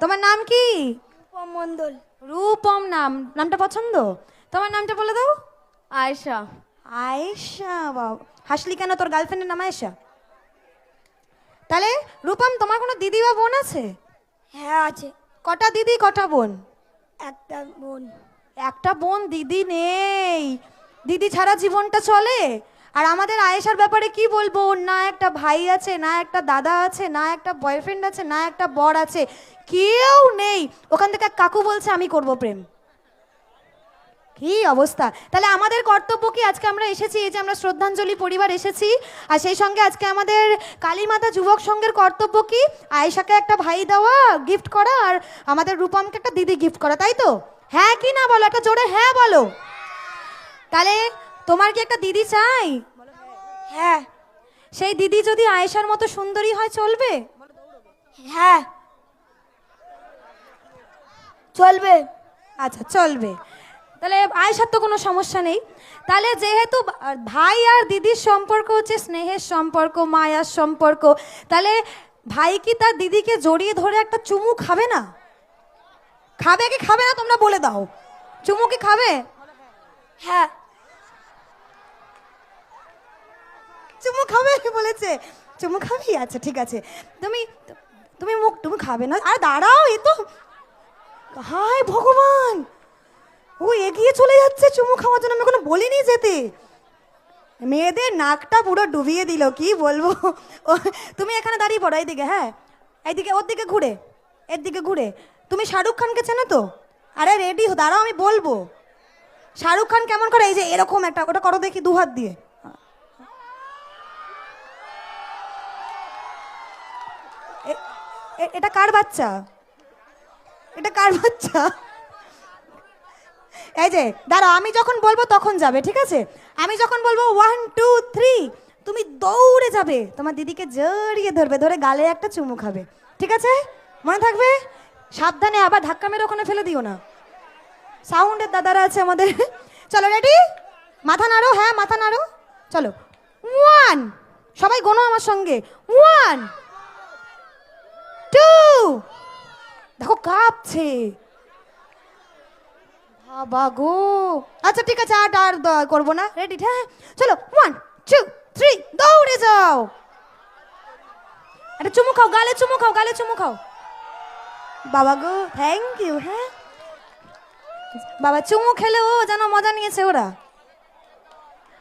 তোমার নাম কি? রূপম মণ্ডল। রূপম নামটা পছন্দ? তোমার নামটা বলে দাও। আয়েশা। আয়েশা, বাবা হাসলি কেন? তোর গার্লফ্রেন্ডের নাম আয়েশা? তাহলে রূপম, তোমার কোনো দিদি বা বোন আছে? হ্যাঁ আছে। কটা দিদি কটা বোন? একটা বোন। একটা বোন, দিদি নেই। দিদি ছাড়া জীবনটা চলে? আর আমাদের আয়েশার ব্যাপারে কি বলবো? ওর না একটা ভাই আছে, না একটা দাদা আছে, না একটা বয়ফ্রেন্ড আছে, না একটা বর আছে, কেউ নেই। ওখান থেকে কাকু বলছে আমি করব প্রেম। কি অবস্থা! তাহলে আমাদের কর্তব্য কি? আজকে আমরা এসেছি, এই যে আমরা শ্রদ্ধাঞ্জলি পরিবার এসেছি, আর সেই সঙ্গে আজকে আমাদের কালীমাতা যুবক সংঘের কর্তব্য কি? আয়েশাকে একটা ভাই দেওয়া, গিফট করা, আর আমাদের রূপমকে একটা দিদি গিফট করা, তাই তো? হ্যাঁ কি না বলো? একটা জোরে হ্যাঁ বলো। তাহলে তোমার কি একটা দিদি চাই? হ্যাঁ। সেই দিদি যদি আয়েশার মতো সুন্দরী হয় চলবে? হ্যাঁ চলবে। আচ্ছা চলবে। তাহলে আয়েশার তো কোনো সমস্যা নেই। তাহলে যেহেতু ভাই আর দিদির সম্পর্ক হচ্ছে স্নেহের সম্পর্ক, মায়ার সম্পর্ক, তাহলে ভাই কি তার দিদিকে জড়িয়ে ধরে একটা চুমু খাবে না? খাবে কি খাবে না তোমরা বলে দাও। চুমু কি খাবে? হ্যাঁ। চুমু খাবে বলেছে। চুমু খাবি? আচ্ছা ঠিক আছে। তুমি তুমি খাবে না? আর দাঁড়াও, এ তো হায় ভগবান, ও এগিয়ে চলে যাচ্ছে চুমু খাওয়ার জন্য। আমি কোনো বলিনি যেতে। মেয়েদের নাকটা পুরো ডুবিয়ে দিল, কি বলবো। তুমি এখানে দাঁড়িয়ে পড়ো এইদিকে, হ্যাঁ এইদিকে, ওর দিকে ঘুরে, এর দিকে ঘুরে। তুমি শাহরুখ খানকে চেনো তো? আরে রেডি দাঁড়াও, আমি বলবো। শাহরুখ খান কেমন করে? এই যে এরকম একটা, ওটা করো দেখি দু হাত দিয়ে। এটা কার বাচ্চা? এটা কার বাচ্চা? এই যে দাঁড়াও, আমি যখন বলবো তখন যাবে, ঠিক আছে? আমি যখন বলবো 1 2 3, তুমি দৌড়ে যাবে, তোমার দিদিকে জড়িয়ে ধরবে, ধরে গালে একটা চুমু খাবে, ঠিক আছে? মনে থাকবে? সাবধানে, আবার ধাক্কা মেরে ওখানে ফেলে দিও না। সাউন্ডের দাদারা আছে আমাদের। চলো রেডি? মাথা নাড়ো, হ্যাঁ মাথা নাড়ো। চলো 1, সবাই গোনো আমার সঙ্গে। 1 2, দেখো কাঁপছে বাবা গো। আচ্ছা ঠিক আছে, আর করবো না। রেডি? হ্যাঁ চলো 1 2 3, দৌড়ে যাও। একটা চুমু খাও, গালে চুমু খাও, গালে চুমু খাও। বাবা গো, থ্যাংক ইউ। হ্যাঁ বাবা, চুমু খেলে ও যেন মজা নিয়েছে ওরা।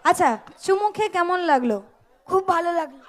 আচ্ছা চুমু খেয়ে কেমন লাগলো? খুব ভালো লাগলো।